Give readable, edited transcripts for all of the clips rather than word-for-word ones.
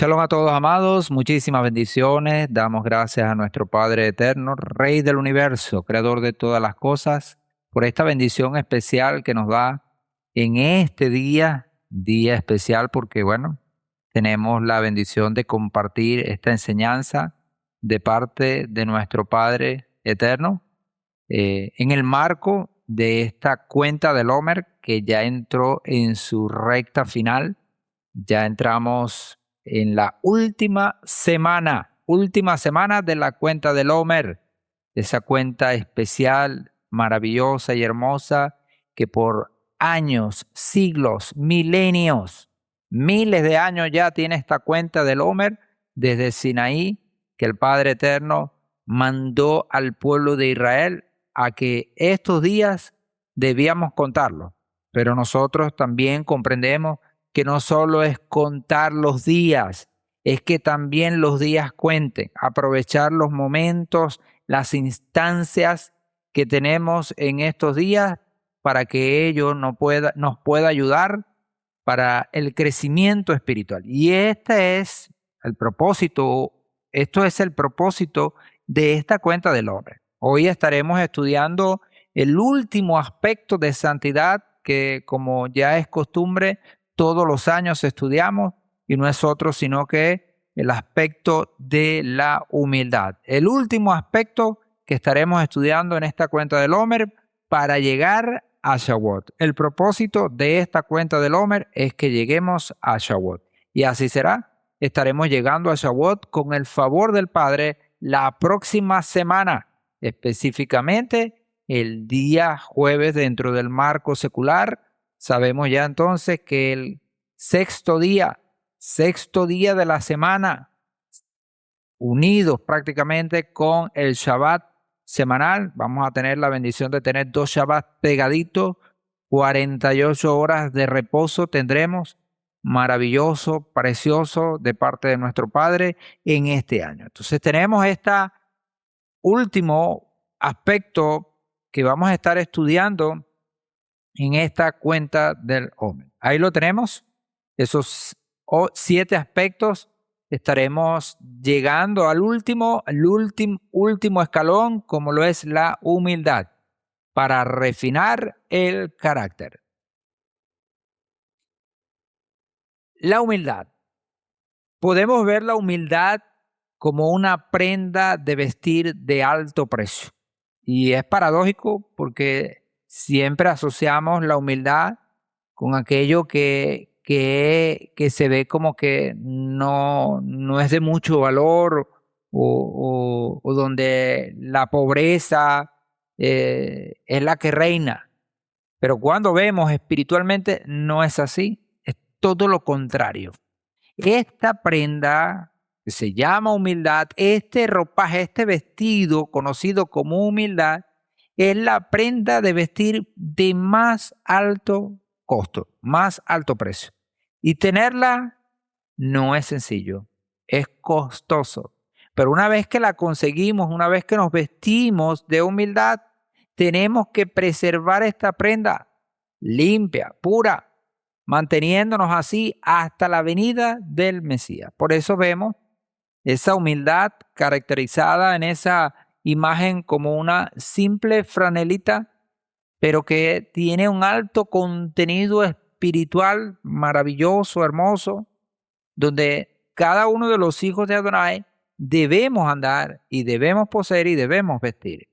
Shalom a todos amados, muchísimas bendiciones. Damos gracias a nuestro Padre eterno, Rey del universo, Creador de todas las cosas, por esta bendición especial que nos da en este día, día especial porque, bueno, tenemos la bendición de compartir esta enseñanza de parte de nuestro Padre eterno en el marco de esta cuenta del Homer que ya entró en su recta final. Ya entramos en la última semana de la cuenta del Homer, esa cuenta especial, maravillosa y hermosa que por años, siglos, milenios, miles de años ya tiene esta cuenta del Homer desde Sinaí, que el Padre Eterno mandó al pueblo de Israel a que estos días debíamos contarlos. Pero nosotros también comprendemos que no solo es contar los días, es que también los días cuenten, aprovechar los momentos, las instancias que tenemos en estos días para que ello nos pueda ayudar para el crecimiento espiritual. Y este es el propósito, esto es el propósito de esta cuenta del hombre. Hoy estaremos estudiando el último aspecto de santidad que, como ya es costumbre, todos los años estudiamos, y no es otro sino que el aspecto de la humildad. El último aspecto que estaremos estudiando en esta cuenta del Homer para llegar a Shavuot. El propósito de esta cuenta del Homer es que lleguemos a Shavuot. Y así será. Estaremos llegando a Shavuot con el favor del Padre la próxima semana, específicamente el día jueves dentro del marco secular. Sabemos ya entonces que el sexto día de la semana, unidos prácticamente con el Shabbat semanal, vamos a tener la bendición de tener 2 Shabbats pegaditos, 48 horas de reposo tendremos, maravilloso, precioso, de parte de nuestro Padre en este año. Entonces tenemos este último aspecto que vamos a estar estudiando en esta cuenta del hombre. Ahí lo tenemos, esos 7 aspectos. Estaremos llegando al último escalón, como lo es la humildad, para refinar el carácter. La humildad. Podemos ver la humildad como una prenda de vestir de alto precio. Y es paradójico porque siempre asociamos la humildad con aquello que se ve como que no es de mucho valor, o donde la pobreza es la que reina. Pero cuando vemos espiritualmente no es así, es todo lo contrario. Esta prenda que se llama humildad, este ropaje, este vestido conocido como humildad, es la prenda de vestir de más alto costo, más alto precio. Y tenerla no es sencillo, es costoso. Pero una vez que la conseguimos, una vez que nos vestimos de humildad, tenemos que preservar esta prenda limpia, pura, manteniéndonos así hasta la venida del Mesías. Por eso vemos esa humildad caracterizada en esa imagen como una simple franelita, pero que tiene un alto contenido espiritual maravilloso, hermoso, donde cada uno de los hijos de Adonai debemos andar y debemos poseer y debemos vestir.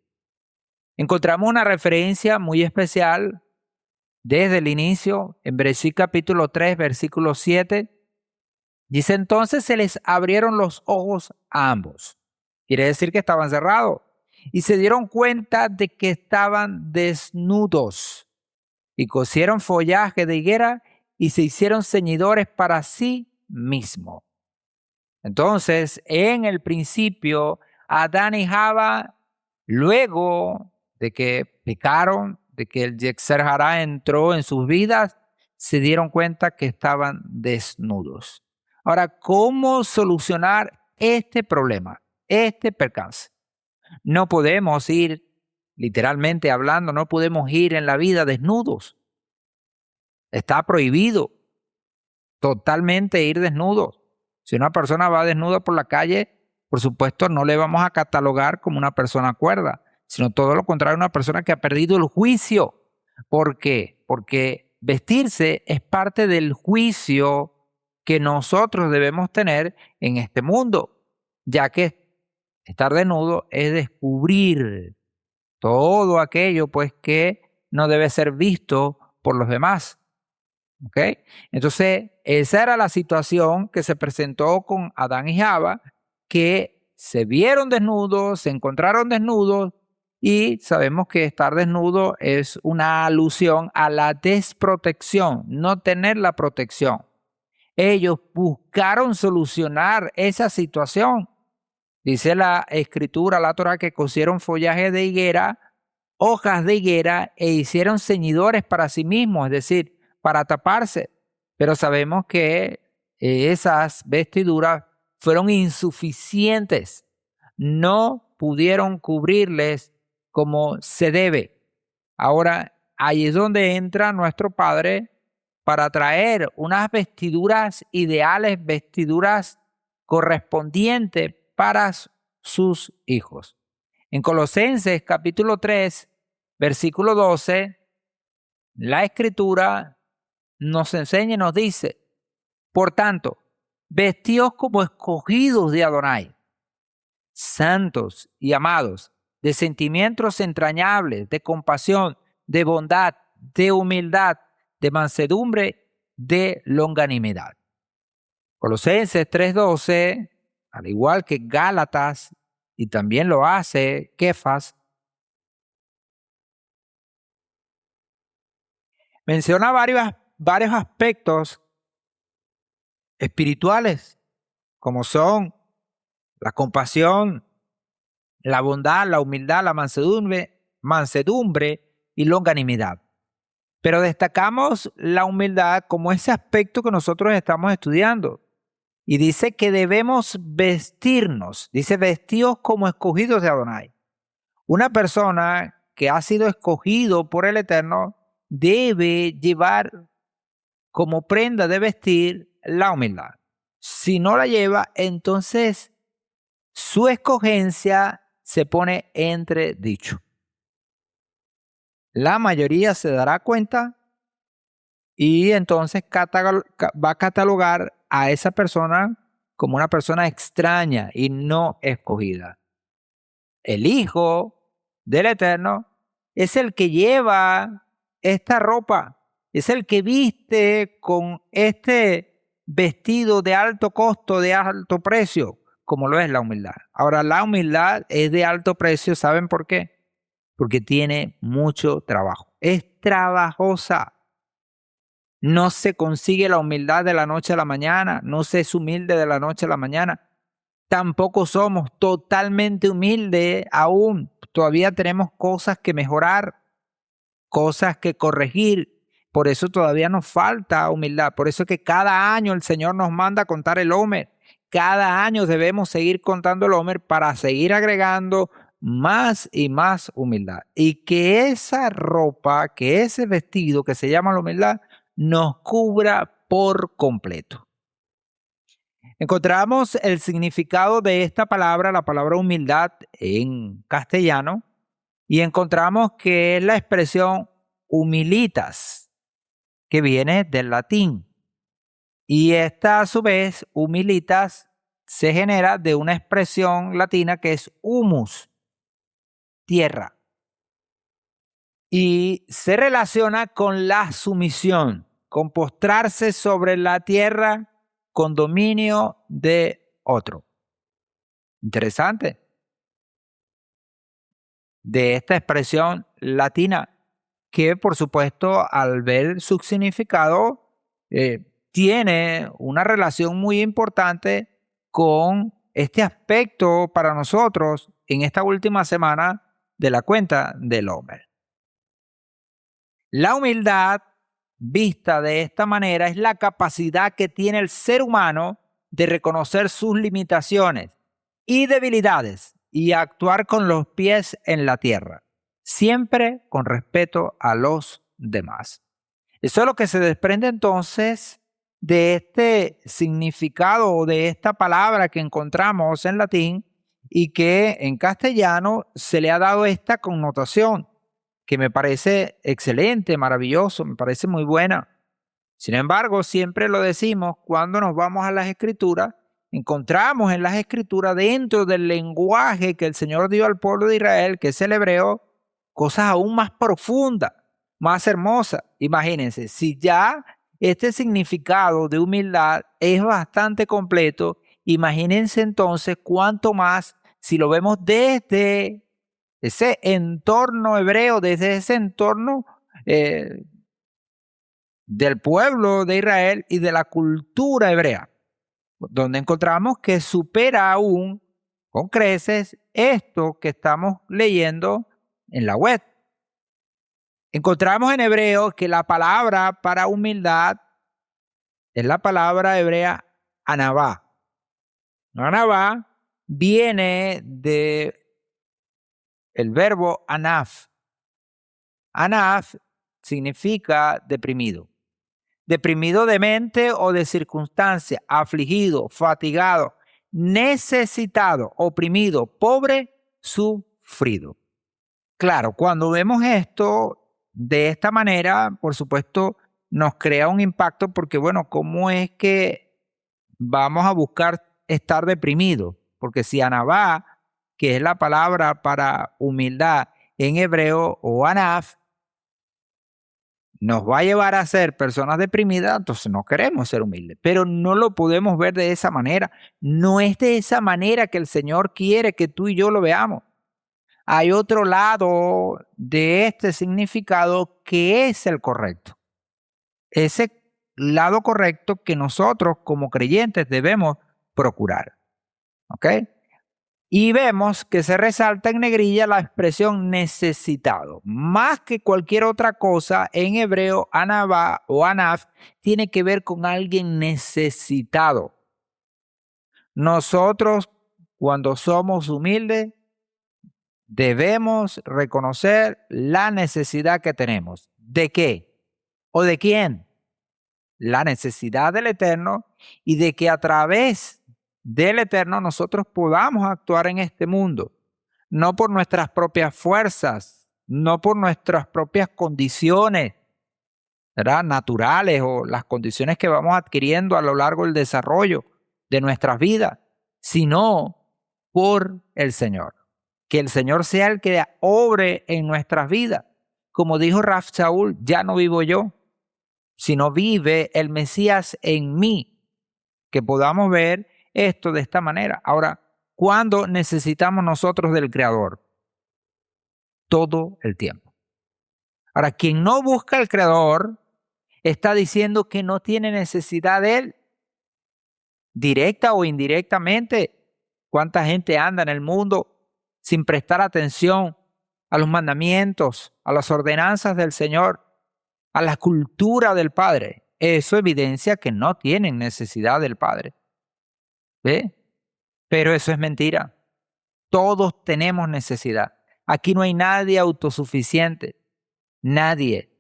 Encontramos una referencia muy especial desde el inicio, en Bereshit capítulo 3, versículo 7, dice: entonces se les abrieron los ojos a ambos. Quiere decir que estaban cerrados. Y se dieron cuenta de que estaban desnudos. Y cosieron follaje de higuera y se hicieron ceñidores para sí mismos. Entonces, en el principio, Adán y Java, luego de que pecaron, de que el Yetzer Hará entró en sus vidas, se dieron cuenta que estaban desnudos. Ahora, ¿cómo solucionar este problema, este percance? No podemos ir, literalmente hablando, no podemos ir en la vida desnudos. Está prohibido totalmente ir desnudos. Si una persona va desnuda por la calle, por supuesto no le vamos a catalogar como una persona cuerda, sino todo lo contrario, una persona que ha perdido el juicio. ¿Por qué? Porque vestirse es parte del juicio que nosotros debemos tener en este mundo, ya que estar desnudo es descubrir todo aquello pues que no debe ser visto por los demás. ¿Ok? Entonces, esa era la situación que se presentó con Adán y Java, que se vieron desnudos, se encontraron desnudos y sabemos que estar desnudo es una alusión a la desprotección, no tener la protección. Ellos buscaron solucionar esa situación. Dice la escritura, la Torah, que cosieron follaje de higuera, hojas de higuera e hicieron ceñidores para sí mismos, es decir, para taparse. Pero sabemos que esas vestiduras fueron insuficientes, no pudieron cubrirles como se debe. Ahora, ahí es donde entra nuestro Padre para traer unas vestiduras ideales, vestiduras correspondientes para sus hijos. En Colosenses capítulo 3, versículo 12, la Escritura nos enseña y nos dice: por tanto, vestíos como escogidos de Adonai, santos y amados, de sentimientos entrañables, de compasión, de bondad, de humildad, de mansedumbre, de longanimidad. Colosenses 3:12, al igual que Gálatas, y también lo hace Kefas, menciona varios aspectos espirituales, como son la compasión, la bondad, la humildad, la mansedumbre y longanimidad. Pero destacamos la humildad como ese aspecto que nosotros estamos estudiando. Y dice que debemos vestirnos, dice vestidos como escogidos de Adonai. Una persona que ha sido escogido por el Eterno debe llevar como prenda de vestir la humildad. Si no la lleva, entonces su escogencia se pone entredicho. La mayoría se dará cuenta y entonces va a catalogar a esa persona como una persona extraña y no escogida. El Hijo del Eterno es el que lleva esta ropa, es el que viste con este vestido de alto costo, de alto precio, como lo es la humildad. Ahora, la humildad es de alto precio, ¿saben por qué? Porque tiene mucho trabajo. Es trabajosa. No se consigue la humildad de la noche a la mañana, no se es humilde de la noche a la mañana. Tampoco somos totalmente humildes aún. Todavía tenemos cosas que mejorar, cosas que corregir. Por eso todavía nos falta humildad. Por eso que cada año el Señor nos manda a contar el Homer. Cada año debemos seguir contando el Homer para seguir agregando más y más humildad. Y que esa ropa, que ese vestido que se llama la humildad, nos cubra por completo. Encontramos el significado de esta palabra, la palabra humildad en castellano, y encontramos que es la expresión humilitas, que viene del latín. Y esta a su vez, humilitas, se genera de una expresión latina que es humus, tierra. Y se relaciona con la sumisión, con postrarse sobre la tierra con dominio de otro. Interesante. De esta expresión latina, que por supuesto al ver su significado tiene una relación muy importante con este aspecto para nosotros en esta última semana de la cuenta del Homer. La humildad, vista de esta manera, es la capacidad que tiene el ser humano de reconocer sus limitaciones y debilidades y actuar con los pies en la tierra, siempre con respeto a los demás. Eso es lo que se desprende entonces de este significado o de esta palabra que encontramos en latín y que en castellano se le ha dado esta connotación, que me parece excelente, maravilloso, me parece muy buena. Sin embargo, siempre lo decimos, cuando nos vamos a las Escrituras, encontramos en las Escrituras, dentro del lenguaje que el Señor dio al pueblo de Israel, que es el hebreo, cosas aún más profundas, más hermosas. Imagínense, si ya este significado de humildad es bastante completo, imagínense entonces cuánto más si lo vemos desde ese entorno hebreo, desde ese entorno del pueblo de Israel y de la cultura hebrea, donde encontramos que supera aún con creces esto que estamos leyendo en la web. Encontramos en hebreo que la palabra para humildad es la palabra hebrea anabá. Anabá viene de el verbo anaf. Anaf significa deprimido. Deprimido de mente o de circunstancia, afligido, fatigado, necesitado, oprimido, pobre, sufrido. Claro, cuando vemos esto de esta manera, por supuesto, nos crea un impacto porque, bueno, ¿cómo es que vamos a buscar estar deprimido? Porque si anabá, que es la palabra para humildad en hebreo, o anaf, nos va a llevar a ser personas deprimidas, entonces no queremos ser humildes, pero no lo podemos ver de esa manera. No es de esa manera que el Señor quiere que tú y yo lo veamos. Hay otro lado de este significado que es el correcto. Ese lado correcto que nosotros como creyentes debemos procurar. ¿Ok? Y vemos que se resalta en negrilla la expresión necesitado. Más que cualquier otra cosa, en hebreo, anabá o anaf tiene que ver con alguien necesitado. Nosotros, cuando somos humildes, debemos reconocer la necesidad que tenemos. ¿De qué? ¿O de quién? La necesidad del Eterno y de que a través del Eterno nosotros podamos actuar en este mundo, no por nuestras propias fuerzas, no por nuestras propias condiciones, ¿verdad?, naturales o las condiciones que vamos adquiriendo a lo largo del desarrollo de nuestras vidas, sino por el Señor. Que el Señor sea el que obre en nuestras vidas. Como dijo Raf Shaul, ya no vivo yo, sino vive el Mesías en mí. Que podamos ver esto de esta manera. Ahora, ¿cuándo necesitamos nosotros del Creador? Todo el tiempo. Ahora, quien no busca al Creador está diciendo que no tiene necesidad de Él, directa o indirectamente. ¿Cuánta gente anda en el mundo sin prestar atención a los mandamientos, a las ordenanzas del Señor, a la cultura del Padre? Eso evidencia que no tienen necesidad del Padre. ¿Ve? Pero eso es mentira. Todos tenemos necesidad. Aquí no hay nadie autosuficiente. Nadie.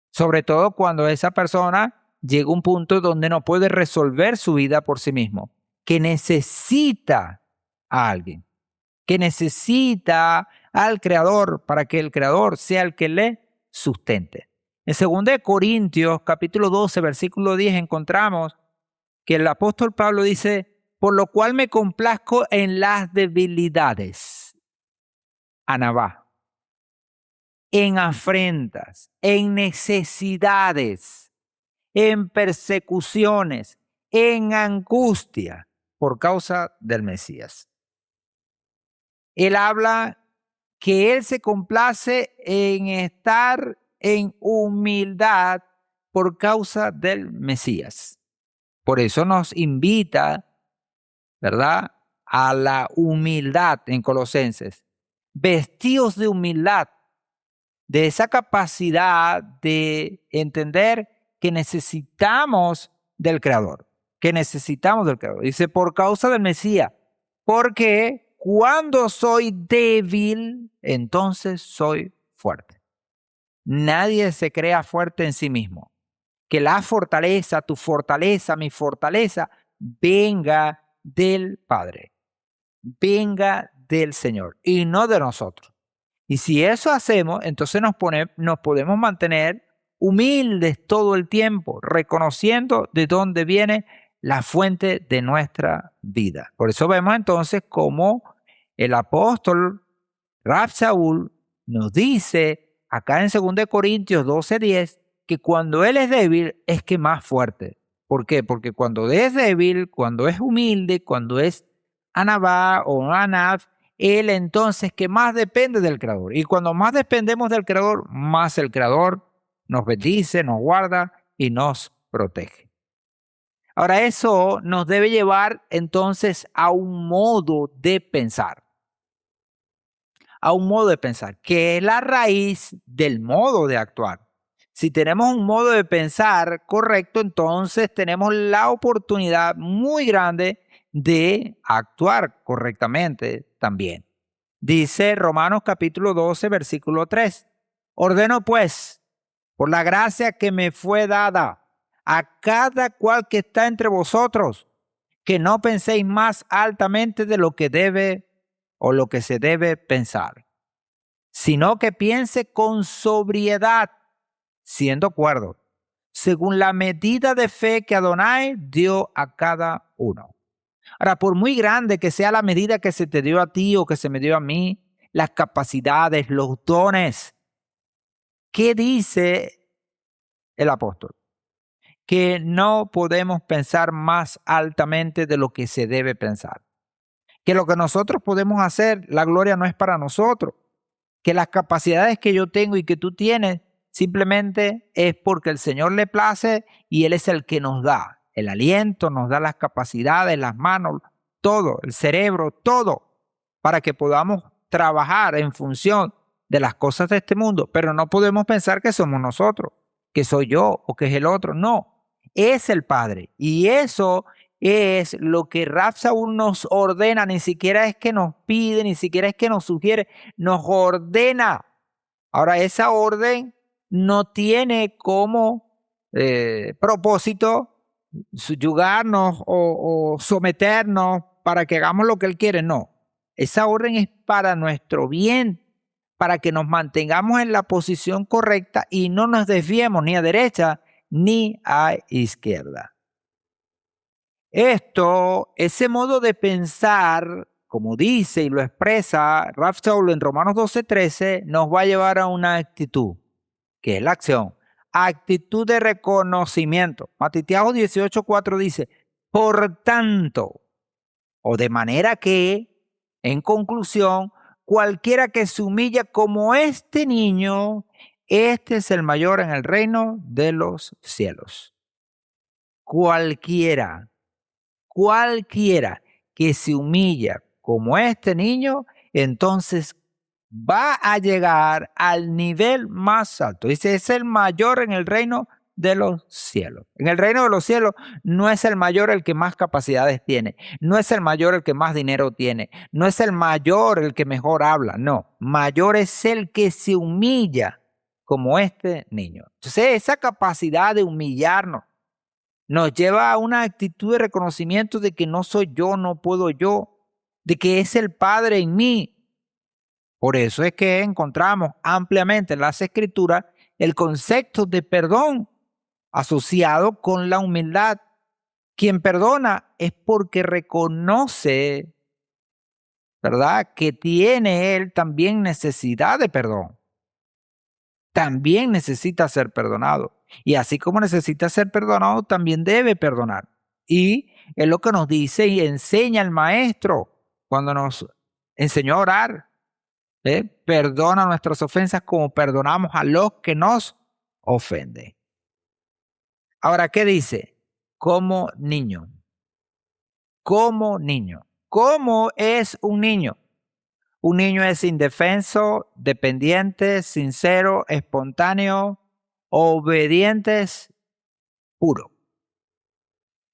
Sobre todo cuando esa persona llega a un punto donde no puede resolver su vida por sí mismo. Que necesita a alguien. Que necesita al Creador para que el Creador sea el que le sustente. En 2 Corintios capítulo 12, versículo 10 encontramos que el apóstol Pablo dice: por lo cual me complazco en las debilidades, anabá, en afrentas, en necesidades, en persecuciones, en angustia, por causa del Mesías. Él habla que él se complace en estar en humildad por causa del Mesías. Por eso nos invita, ¿verdad?, a la humildad en Colosenses. Vestidos de humildad, de esa capacidad de entender que necesitamos del Creador, que necesitamos del Creador. Dice, por causa del Mesías, porque cuando soy débil, entonces soy fuerte. Nadie se crea fuerte en sí mismo. que la fortaleza, tu fortaleza, mi fortaleza, venga del Padre, venga del Señor y no de nosotros. Y si eso hacemos, entonces nos podemos mantener humildes todo el tiempo, reconociendo de dónde viene la fuente de nuestra vida. Por eso vemos entonces cómo el apóstol Rab Saúl nos dice acá en 2 Corintios 12:10 que cuando él es débil es que más fuerte. ¿Por qué? Porque cuando es débil, cuando es humilde, cuando es anabá o anaf, él entonces que más depende del Creador. Y cuando más dependemos del Creador, más el Creador nos bendice, nos guarda y nos protege. Ahora eso nos debe llevar entonces a un modo de pensar, que es la raíz del modo de actuar. Si tenemos un modo de pensar correcto, entonces tenemos la oportunidad muy grande de actuar correctamente también. Dice Romanos capítulo 12, versículo 3. Ordeno pues, por la gracia que me fue dada, a cada cual que está entre vosotros, que no penséis más altamente de lo que debe o lo que se debe pensar, sino que piense con sobriedad, siendo cuerdo, según la medida de fe que Adonai dio a cada uno. Ahora, por muy grande que sea la medida que se te dio a ti o que se me dio a mí, las capacidades, los dones, ¿qué dice el apóstol? Que no podemos pensar más altamente de lo que se debe pensar. Que lo que nosotros podemos hacer, la gloria no es para nosotros. Que las capacidades que yo tengo y que tú tienes simplemente es porque el Señor le place y Él es el que nos da el aliento, nos da las capacidades, las manos, todo, el cerebro, todo, para que podamos trabajar en función de las cosas de este mundo. Pero no podemos pensar que somos nosotros, que soy yo o que es el otro. No, es el Padre. Y eso es lo que Rab Saúl nos ordena, ni siquiera es que nos pide, ni siquiera es que nos sugiere, nos ordena. Ahora, esa orden no tiene como propósito subyugarnos o someternos para que hagamos lo que Él quiere. No, esa orden es para nuestro bien, para que nos mantengamos en la posición correcta y no nos desviemos ni a derecha ni a izquierda. Ese modo de pensar, como dice y lo expresa Rab Saúl en Romanos 12:13, nos va a llevar a una actitud, que es la acción. Actitud de reconocimiento. Matitiaho 18:4 dice, por tanto, o de manera que, en conclusión, cualquiera que se humilla como este niño, este es el mayor en el reino de los cielos. Cualquiera que se humilla como este niño, entonces va a llegar al nivel más alto. Dice, es el mayor en el reino de los cielos. En el reino de los cielos no es el mayor el que más capacidades tiene, no es el mayor el que más dinero tiene, no es el mayor el que mejor habla, no, mayor es el que se humilla como este niño. Entonces esa capacidad de humillarnos nos lleva a una actitud de reconocimiento de que no soy yo, no puedo yo, de que es el Padre en mí. Por eso es que encontramos ampliamente en las Escrituras el concepto de perdón asociado con la humildad. Quien perdona es porque reconoce, ¿verdad?, que tiene él también necesidad de perdón. También necesita ser perdonado. Y así como necesita ser perdonado, también debe perdonar. Y es lo que nos dice y enseña el maestro cuando nos enseñó a orar. Perdona nuestras ofensas como perdonamos a los que nos ofenden. Ahora, ¿qué dice? Como niño. Como niño. ¿Cómo es un niño? Un niño es indefenso, dependiente, sincero, espontáneo, obediente, puro,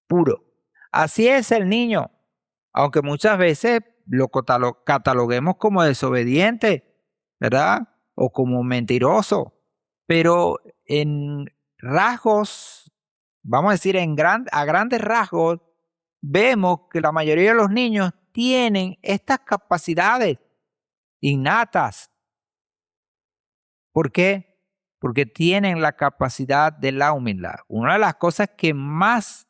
puro. Así es el niño, aunque muchas veces lo cataloguemos como desobediente, ¿verdad? O como mentiroso. Pero en rasgos, vamos a decir a grandes rasgos, vemos que la mayoría de los niños tienen estas capacidades innatas. ¿Por qué? Porque tienen la capacidad de la humildad. Una de las cosas que más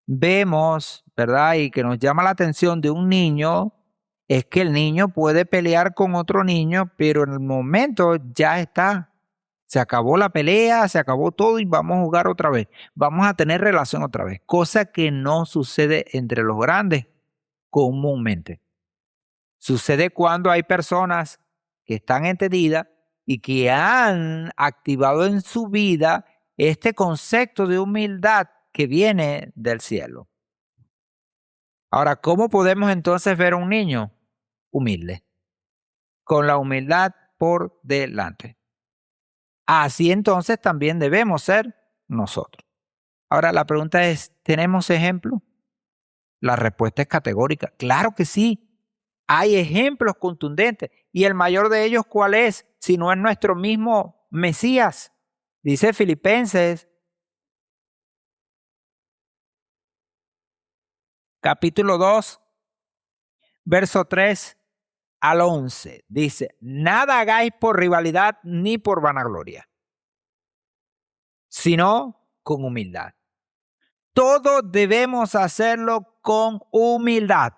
vemos, ¿verdad? Y que nos llama la atención de un niño es que el niño puede pelear con otro niño, pero en el momento ya está. Se acabó la pelea, se acabó todo y vamos a jugar otra vez. Vamos a tener relación otra vez. Cosa que no sucede entre los grandes comúnmente. Sucede cuando hay personas que están entendidas y que han activado en su vida este concepto de humildad que viene del cielo. Ahora, ¿cómo podemos entonces ver a un niño humilde? Con la humildad por delante. Así entonces también debemos ser nosotros. Ahora, la pregunta es, ¿tenemos ejemplo? La respuesta es categórica. Claro que sí. Hay ejemplos contundentes. ¿Y el mayor de ellos cuál es? Si no es nuestro mismo Mesías. Dice Filipenses, capítulo 2, verso 3 al 11. Dice, nada hagáis por rivalidad ni por vanagloria, sino con humildad. Todo debemos hacerlo con humildad,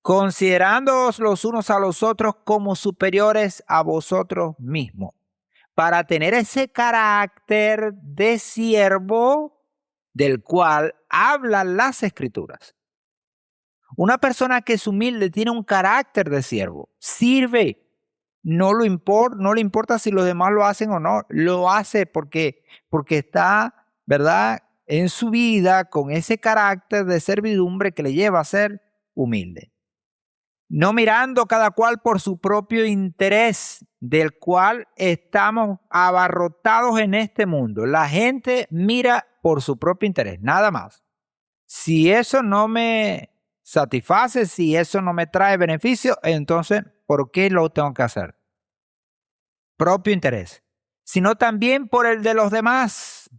considerándoos los unos a los otros como superiores a vosotros mismos, para tener ese carácter de siervo del cual hablan las Escrituras. Una persona que es humilde tiene un carácter de siervo, sirve, no le importa si los demás lo hacen o no, lo hace porque está, ¿verdad?, en su vida con ese carácter de servidumbre que le lleva a ser humilde. No mirando cada cual por su propio interés, del cual estamos abarrotados en este mundo. La gente mira por su propio interés, nada más. Si eso no me satisface, si eso no me trae beneficio, entonces, ¿por qué lo tengo que hacer? Propio interés, sino también por el de los demás.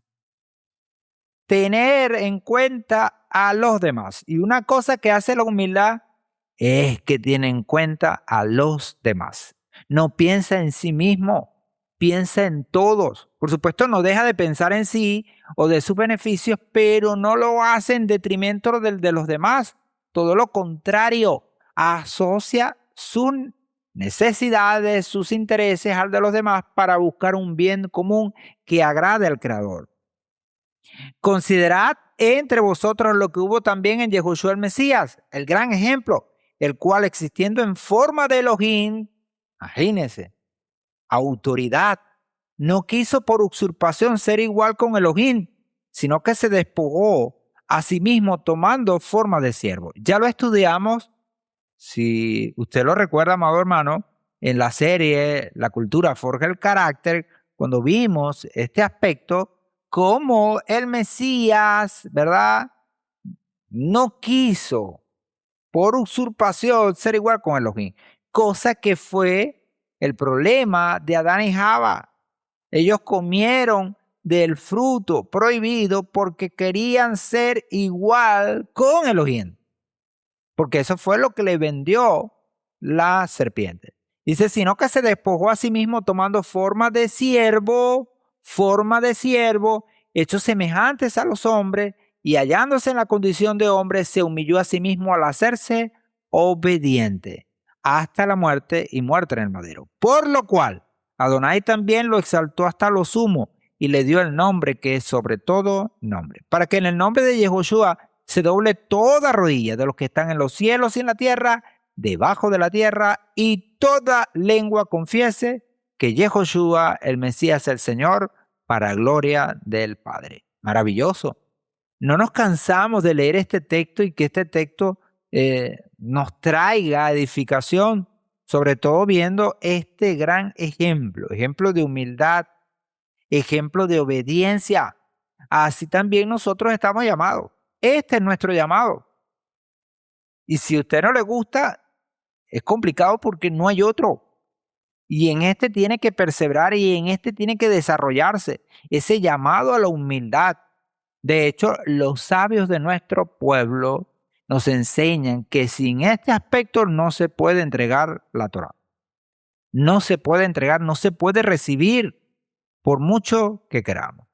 Tener en cuenta a los demás. Y una cosa que hace la humildad es que tiene en cuenta a los demás. No piensa en sí mismo, piensa en todos. Por supuesto, no deja de pensar en sí o de sus beneficios, pero no lo hace en detrimento del de los demás. Todo lo contrario, asocia sus necesidades, sus intereses al de los demás para buscar un bien común que agrade al Creador. Considerad entre vosotros lo que hubo también en Yehoshua el Mesías, el gran ejemplo, el cual existiendo en forma de Elohim, imagínense, autoridad, no quiso por usurpación ser igual con Elohim, sino que se despojó a sí mismo tomando forma de siervo. Ya lo estudiamos, si usted lo recuerda, amado hermano, en la serie La cultura forja el carácter, cuando vimos este aspecto, como el Mesías, ¿verdad?, no quiso por usurpación ser igual con Elohim, cosa que fue el problema de Adán y Java. Ellos comieron del fruto prohibido porque querían ser igual con Elohim, porque eso fue lo que le vendió la serpiente. Dice, sino que se despojó a sí mismo tomando forma de siervo, hechos semejantes a los hombres, y hallándose en la condición de hombre, se humilló a sí mismo al hacerse obediente hasta la muerte y muerte en el madero. Por lo cual, Adonai también lo exaltó hasta lo sumo y le dio el nombre que es sobre todo nombre, para que en el nombre de Yehoshua se doble toda rodilla de los que están en los cielos y en la tierra, debajo de la tierra, y toda lengua confiese que Yehoshua, el Mesías, el Señor, para gloria del Padre. Maravilloso. No nos cansamos de leer este texto y que este texto nos traiga edificación, sobre todo viendo este gran ejemplo de humildad, ejemplo de obediencia. Así también nosotros estamos llamados. Este es nuestro llamado. Y si a usted no le gusta, es complicado porque no hay otro. Y en este tiene que perseverar y en este tiene que desarrollarse ese llamado a la humildad. De hecho, los sabios de nuestro pueblo nos enseñan que sin este aspecto no se puede entregar la Torá. No se puede entregar, no se puede recibir por mucho que queramos.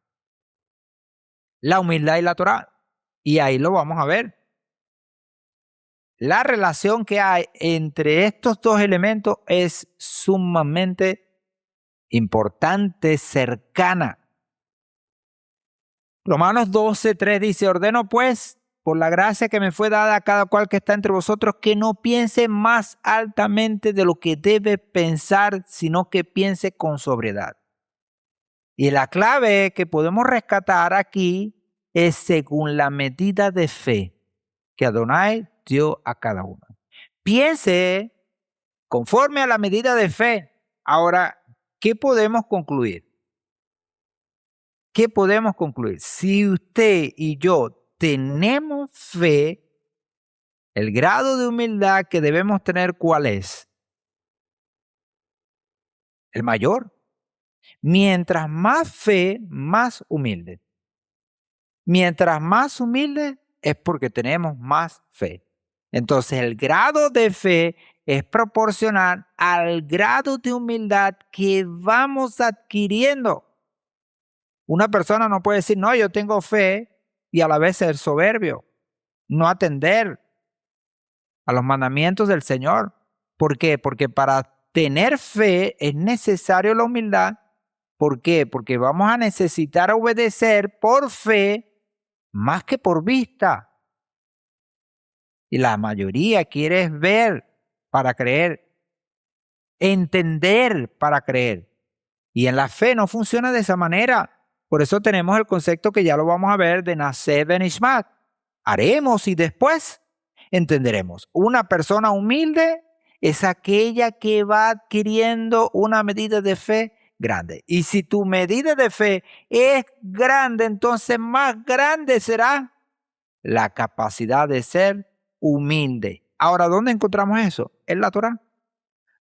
La humildad y la Torá. Y ahí lo vamos a ver. La relación que hay entre estos dos elementos es sumamente importante, cercana. Romanos 12:3 dice, ordeno pues, por la gracia que me fue dada a cada cual que está entre vosotros, que no piense más altamente de lo que debe pensar, sino que piense con sobriedad. Y la clave que podemos rescatar aquí es según la medida de fe que Adonai dio a cada uno. Piense conforme a la medida de fe. Ahora, ¿qué podemos concluir? ¿Qué podemos concluir? Si usted y yo tenemos fe, el grado de humildad que debemos tener, ¿cuál es? El mayor. Mientras más fe, más humilde. Mientras más humilde es porque tenemos más fe. Entonces el grado de fe es proporcional al grado de humildad que vamos adquiriendo. Una persona no puede decir, no, yo tengo fe y a la vez ser soberbio, no atender a los mandamientos del Señor. ¿Por qué? Porque para tener fe es necesario la humildad. ¿Por qué? Porque vamos a necesitar obedecer por fe más que por vista. Y la mayoría quiere ver para creer, entender para creer. Y en la fe no funciona de esa manera. Por eso tenemos el concepto que ya lo vamos a ver de Naaseh Benishmat. Haremos y después entenderemos. Una persona humilde es aquella que va adquiriendo una medida de fe grande. Y si tu medida de fe es grande, entonces más grande será la capacidad de ser humilde. Ahora, ¿dónde encontramos eso? En la Torá.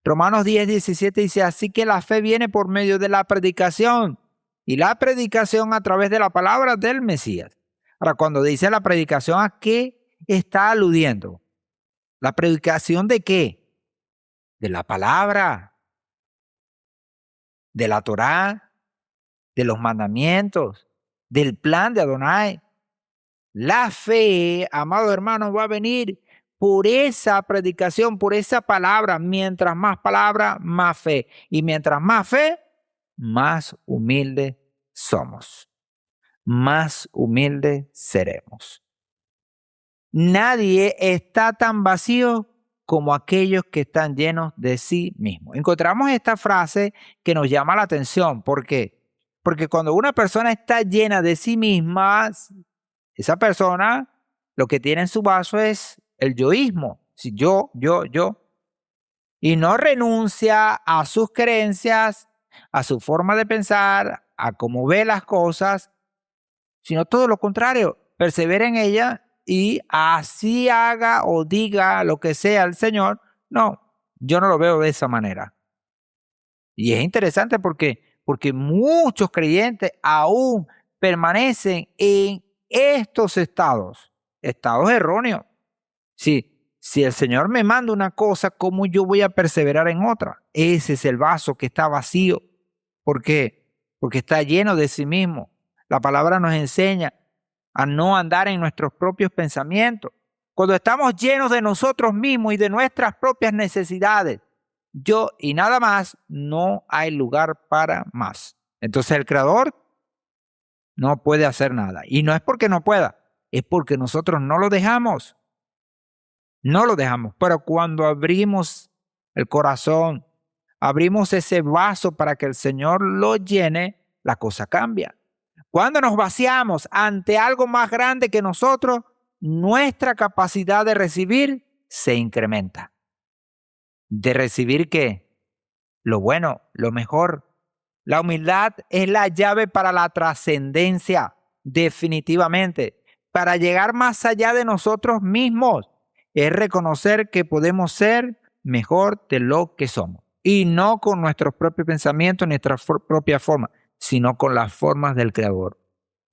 Romanos 10:17 dice, así que la fe viene por medio de la predicación y la predicación a través de la palabra del Mesías. Ahora, cuando dice la predicación, ¿a qué está aludiendo? ¿La predicación de qué? De la palabra, de la Torá, de los mandamientos, del plan de Adonai. La fe, amado hermano, va a venir por esa predicación, por esa palabra. Mientras más palabra, más fe. Y mientras más fe, más humilde somos. Más humilde seremos. Nadie está tan vacío como aquellos que están llenos de sí mismos. Encontramos esta frase que nos llama la atención. ¿Por qué? Porque cuando una persona está llena de sí misma, esa persona lo que tiene en su vaso es el yoísmo. Si yo. Y no renuncia a sus creencias, a su forma de pensar, a cómo ve las cosas, sino todo lo contrario, persevera en ella y así haga o diga lo que sea el Señor. No, yo no lo veo de esa manera. Y es interesante porque muchos creyentes aún permanecen en estos estados erróneos. Si el Señor me manda una cosa, ¿cómo yo voy a perseverar en otra? Ese es el vaso que está vacío. ¿Por qué? Porque está lleno de sí mismo. La palabra nos enseña a no andar en nuestros propios pensamientos. Cuando estamos llenos de nosotros mismos y de nuestras propias necesidades, yo y nada más, no hay lugar para más. Entonces el Creador no puede hacer nada. Y no es porque no pueda, es porque nosotros no lo dejamos. No lo dejamos. Pero cuando abrimos el corazón, abrimos ese vaso para que el Señor lo llene, la cosa cambia. Cuando nos vaciamos ante algo más grande que nosotros, nuestra capacidad de recibir se incrementa. ¿De recibir qué? Lo bueno, lo mejor. La humildad es la llave para la trascendencia, definitivamente. Para llegar más allá de nosotros mismos, es reconocer que podemos ser mejor de lo que somos. y no con nuestros propios pensamientos, nuestra propia forma, sino con las formas del Creador.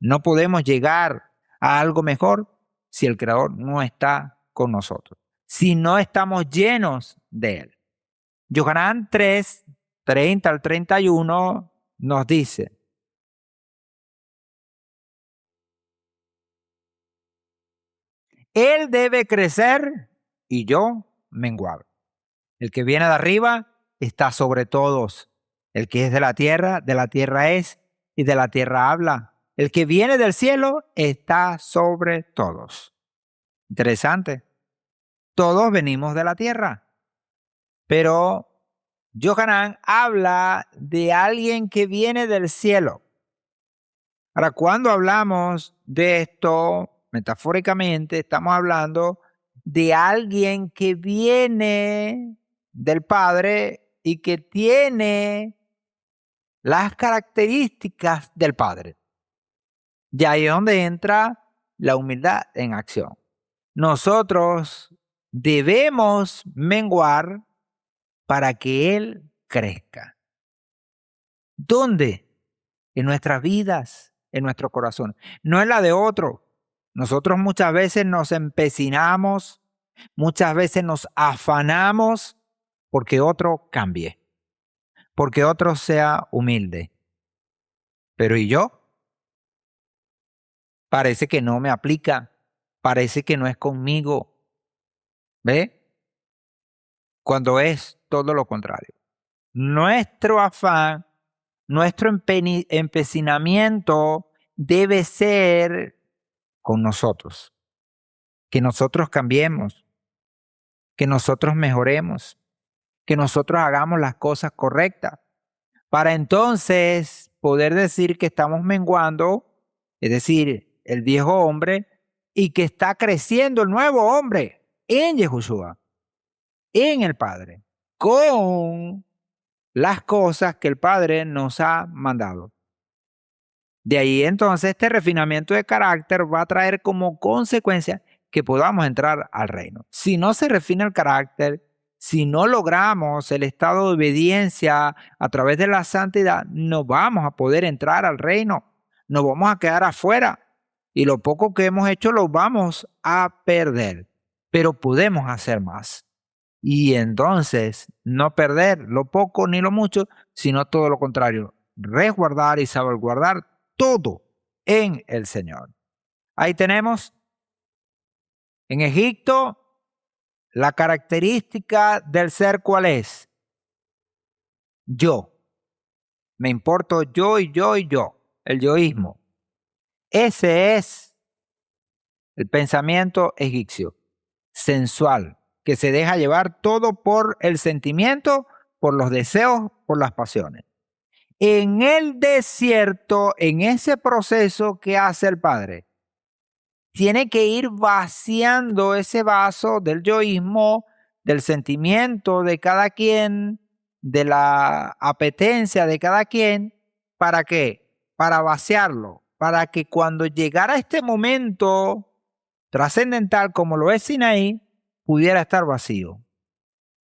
No podemos llegar a algo mejor si el Creador no está con nosotros, si no estamos llenos de Él. Yohanan 3, 30 al 31 nos dice: Él debe crecer y yo menguar. El que viene de arriba está sobre todos. El que es de la tierra es, y de la tierra habla. El que viene del cielo está sobre todos. Interesante. Todos venimos de la tierra. Pero Yohanan habla de alguien que viene del cielo. Ahora, cuando hablamos de esto, metafóricamente, estamos hablando de alguien que viene del Padre y que tiene las características del Padre. Y ahí es donde entra la humildad en acción. Nosotros debemos menguar para que Él crezca. ¿Dónde? En nuestras vidas, en nuestro corazón. No en la de otro. Nosotros muchas veces nos empecinamos, muchas veces nos afanamos porque otro cambie, porque otro sea humilde. Pero ¿y yo? Parece que no me aplica, parece que no es conmigo. ¿Ve? Cuando es todo lo contrario. Nuestro afán, nuestro empecinamiento debe ser con nosotros, que nosotros cambiemos, que nosotros mejoremos, que nosotros hagamos las cosas correctas, para entonces poder decir que estamos menguando, es decir, el viejo hombre, y que está creciendo el nuevo hombre en Yahushua, en el Padre, con las cosas que el Padre nos ha mandado. De ahí entonces este refinamiento de carácter va a traer como consecuencia que podamos entrar al reino. Si no se refina el carácter, si no logramos el estado de obediencia a través de la santidad, no vamos a poder entrar al reino. Nos vamos a quedar afuera y lo poco que hemos hecho lo vamos a perder. Pero podemos hacer más. Y entonces no perder lo poco ni lo mucho, sino todo lo contrario, resguardar y salvaguardar todo en el Señor. Ahí tenemos en Egipto la característica del ser, ¿cuál es? Yo. Me importo yo y yo y yo, el yoísmo. Ese es el pensamiento egipcio, sensual, que se deja llevar todo por el sentimiento, por los deseos, por las pasiones. En el desierto, en ese proceso que hace el Padre, tiene que ir vaciando ese vaso del yoísmo, del sentimiento de cada quien, de la apetencia de cada quien. ¿Para qué? Para vaciarlo, para que cuando llegara este momento trascendental como lo es Sinaí, pudiera estar vacío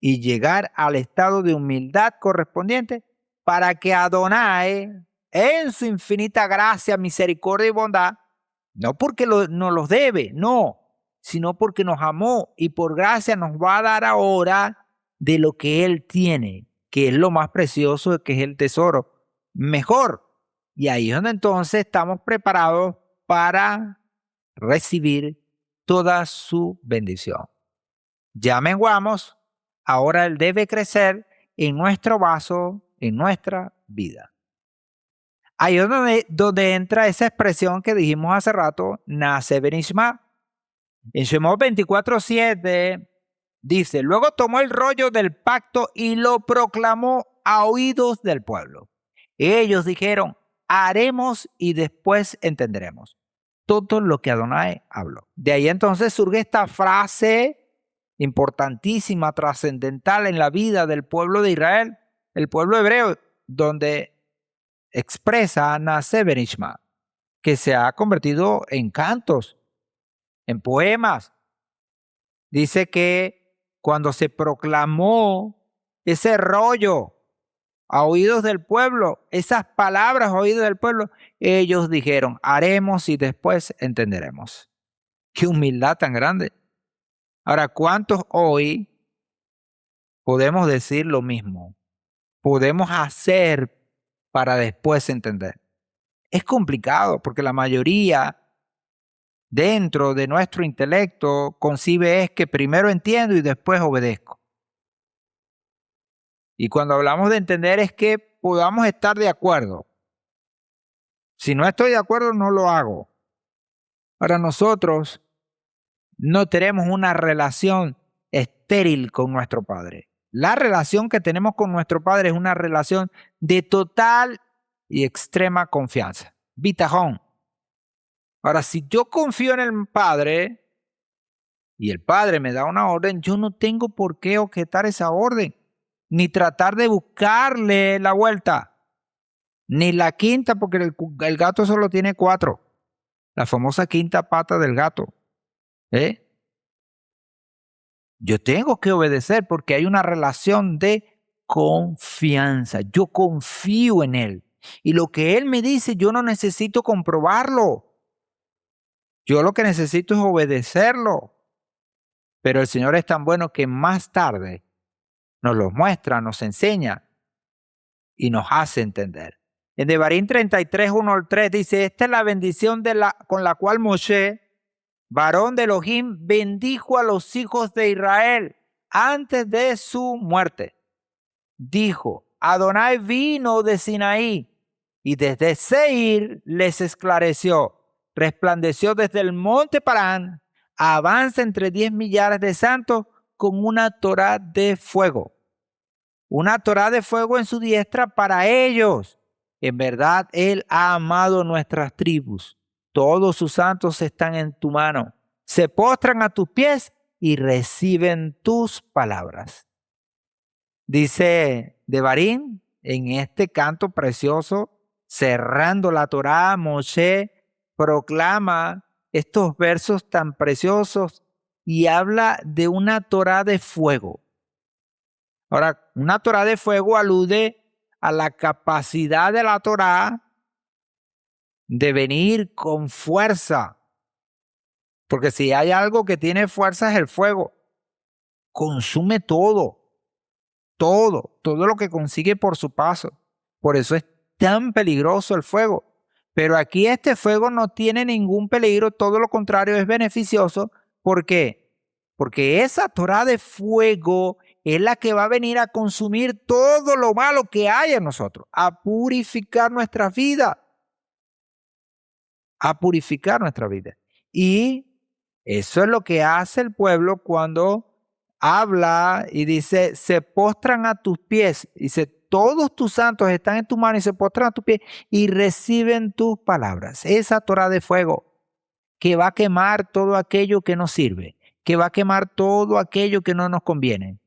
y llegar al estado de humildad correspondiente para que Adonai, en su infinita gracia, misericordia y bondad, no porque nos los debe, no, sino porque nos amó y por gracia nos va a dar ahora de lo que Él tiene, que es lo más precioso, que es el tesoro mejor. Y ahí es donde entonces estamos preparados para recibir toda su bendición. Ya menguamos, ahora Él debe crecer en nuestro vaso, en nuestra vida. Ahí es donde entra esa expresión que dijimos hace rato, nace Benishma. En Shemot 24:7 dice: luego tomó el rollo del pacto y lo proclamó a oídos del pueblo. Ellos dijeron: haremos y después entenderemos todo lo que Adonai habló. De ahí entonces surge esta frase importantísima, trascendental en la vida del pueblo de Israel, el pueblo hebreo, donde expresa Naase Benishma, que se ha convertido en cantos, en poemas. Dice que cuando se proclamó ese rollo a oídos del pueblo, esas palabras a oídos del pueblo, ellos dijeron, haremos y después entenderemos. Qué humildad tan grande. Ahora, ¿cuántos hoy podemos decir lo mismo? Podemos hacer para después entender. Es complicado porque la mayoría dentro de nuestro intelecto concibe es que primero entiendo y después obedezco. Y cuando hablamos de entender es que podamos estar de acuerdo. Si no estoy de acuerdo, no lo hago. Ahora nosotros no tenemos una relación estéril con nuestro Padre. La relación que tenemos con nuestro Padre es una relación de total y extrema confianza. Bitajón. Ahora, si yo confío en el Padre y el Padre me da una orden, yo no tengo por qué objetar esa orden, ni tratar de buscarle la vuelta, ni la quinta, porque el gato solo tiene 4. La famosa quinta pata del gato. ¿Eh? Yo tengo que obedecer porque hay una relación de confianza. Yo confío en Él. Y lo que Él me dice, yo no necesito comprobarlo. Yo lo que necesito es obedecerlo. Pero el Señor es tan bueno que más tarde nos lo muestra, nos enseña y nos hace entender. En Devarim 33, 1 al 3 dice, esta es la bendición con la cual Moshe, varón de Elohim, bendijo a los hijos de Israel antes de su muerte. Dijo, Adonai vino de Sinaí y desde Seir les esclareció. Resplandeció desde el monte Parán, avanza entre 10 millares de santos con una Torá de fuego. Una Torá de fuego en su diestra para ellos. En verdad, Él ha amado nuestras tribus. Todos sus santos están en tu mano. Se postran a tus pies y reciben tus palabras. Dice Devarim, en este canto precioso, cerrando la Torá, Moshe proclama estos versos tan preciosos y habla de una Torá de fuego. Ahora, una Torá de fuego alude a la capacidad de la Torá de venir con fuerza. Porque si hay algo que tiene fuerza es el fuego. Consume todo lo que consigue por su paso. Por eso es tan peligroso el fuego. Pero aquí este fuego no tiene ningún peligro, todo lo contrario, es beneficioso. ¿Por qué? Porque esa Torá de fuego es la que va a venir a consumir todo lo malo que hay en nosotros, a purificar nuestra vida. A purificar nuestra vida. Y eso es lo que hace el pueblo cuando habla y dice, se postran a tus pies. Dice, todos tus santos están en tu mano y se postran a tus pies y reciben tus palabras. Esa Torá de fuego que va a quemar todo aquello que nos sirve, que va a quemar todo aquello que no nos conviene,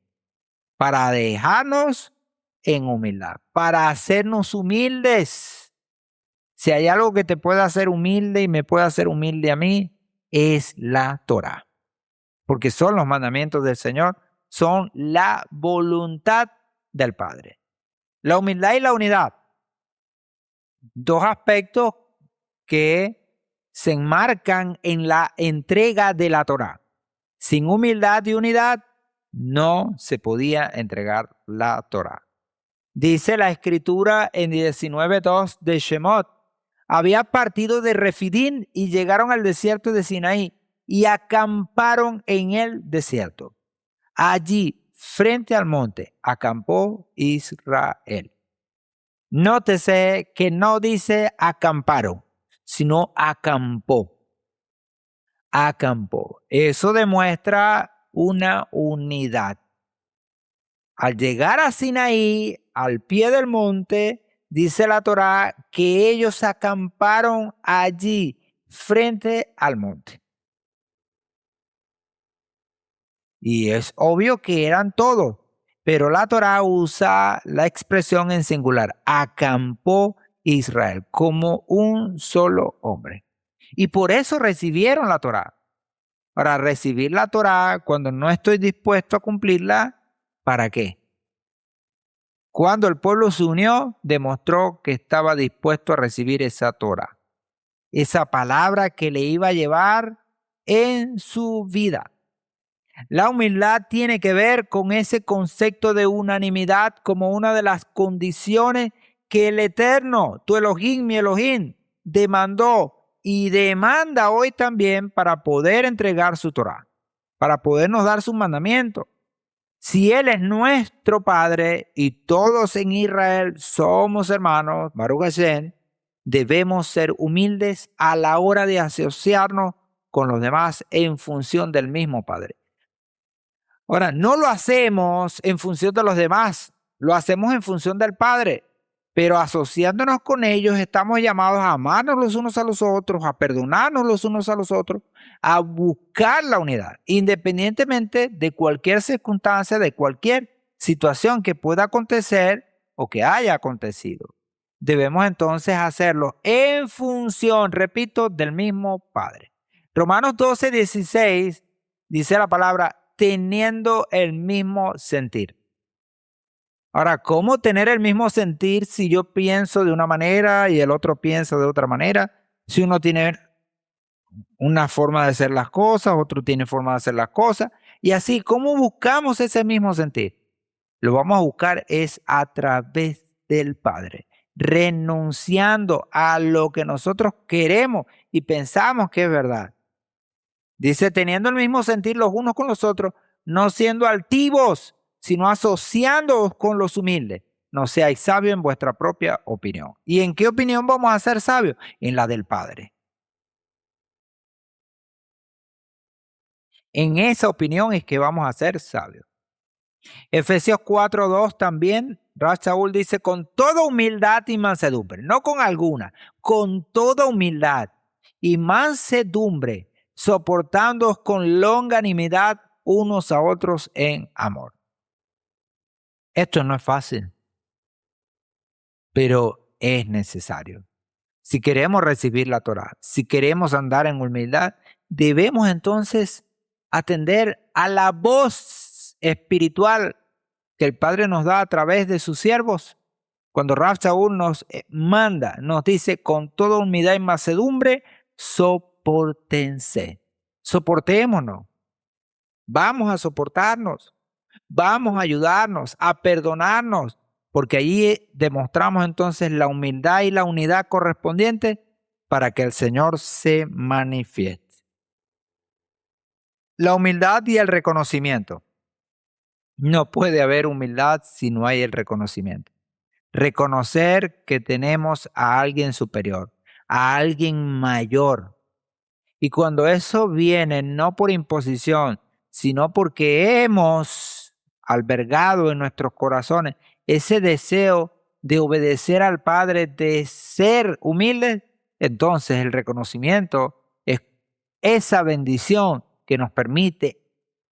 para dejarnos en humildad, para hacernos humildes. Si hay algo que te pueda hacer humilde y me puede hacer humilde a mí, es la Torá. Porque son los mandamientos del Señor, son la voluntad del Padre. La humildad y la unidad. Dos aspectos que se enmarcan en la entrega de la Torá. Sin humildad y unidad no se podía entregar la Torá. Dice la Escritura en 19:2 de Shemot, había partido de Refidín y llegaron al desierto de Sinaí y acamparon en el desierto. Allí, frente al monte, acampó Israel. Nótese que no dice acamparon, sino acampó. Acampó. Eso demuestra una unidad. Al llegar a Sinaí, al pie del monte, dice la Torá que ellos acamparon allí frente al monte. Y es obvio que eran todos, pero la Torá usa la expresión en singular, acampó Israel como un solo hombre. Y por eso recibieron la Torá. Para recibir la Torá, cuando no estoy dispuesto a cumplirla, ¿para qué? Cuando el pueblo se unió, demostró que estaba dispuesto a recibir esa Torah, esa palabra que le iba a llevar en su vida. La humildad tiene que ver con ese concepto de unanimidad como una de las condiciones que el Eterno, tu Elohim, mi Elohim, demandó y demanda hoy también para poder entregar su Torah, para podernos dar sus mandamientos. Si Él es nuestro Padre y todos en Israel somos hermanos, Baruch Hashem, debemos ser humildes a la hora de asociarnos con los demás en función del mismo Padre. Ahora, no lo hacemos en función de los demás, lo hacemos en función del Padre, pero asociándonos con ellos estamos llamados a amarnos los unos a los otros, a perdonarnos los unos a los otros, a buscar la unidad, independientemente de cualquier circunstancia, de cualquier situación que pueda acontecer o que haya acontecido. Debemos entonces hacerlo en función, repito, del mismo Padre. Romanos 12:16 dice la palabra, teniendo el mismo sentir. Ahora, ¿cómo tener el mismo sentir si yo pienso de una manera y el otro piensa de otra manera? Si uno tiene una forma de hacer las cosas, otro tiene forma de hacer las cosas. Y así, ¿cómo buscamos ese mismo sentir? Lo vamos a buscar es a través del Padre, renunciando a lo que nosotros queremos y pensamos que es verdad. Dice, teniendo el mismo sentir los unos con los otros, no siendo altivos, sino asociándoos con los humildes. No seáis sabios en vuestra propia opinión. ¿Y en qué opinión vamos a ser sabios? En la del Padre. En esa opinión es que vamos a ser sabios. Efesios 4:2 también, Rab Shaul dice, con toda humildad y mansedumbre, no con alguna, con toda humildad y mansedumbre, soportándoos con longanimidad unos a otros en amor. Esto no es fácil, pero es necesario. Si queremos recibir la Torá, si queremos andar en humildad, debemos entonces atender a la voz espiritual que el Padre nos da a través de sus siervos. Cuando Rab Shaul nos manda, nos dice, con toda humildad y mansedumbre, soportense. Soportémonos. Vamos a soportarnos. Vamos a ayudarnos, a perdonarnos, porque allí demostramos entonces la humildad y la unidad correspondiente para que el Señor se manifieste. La humildad y el reconocimiento. No puede haber humildad si no hay el reconocimiento. Reconocer que tenemos a alguien superior, a alguien mayor. Y cuando eso viene no por imposición, sino porque hemos albergado en nuestros corazones ese deseo de obedecer al Padre, de ser humildes, entonces el reconocimiento es esa bendición que nos permite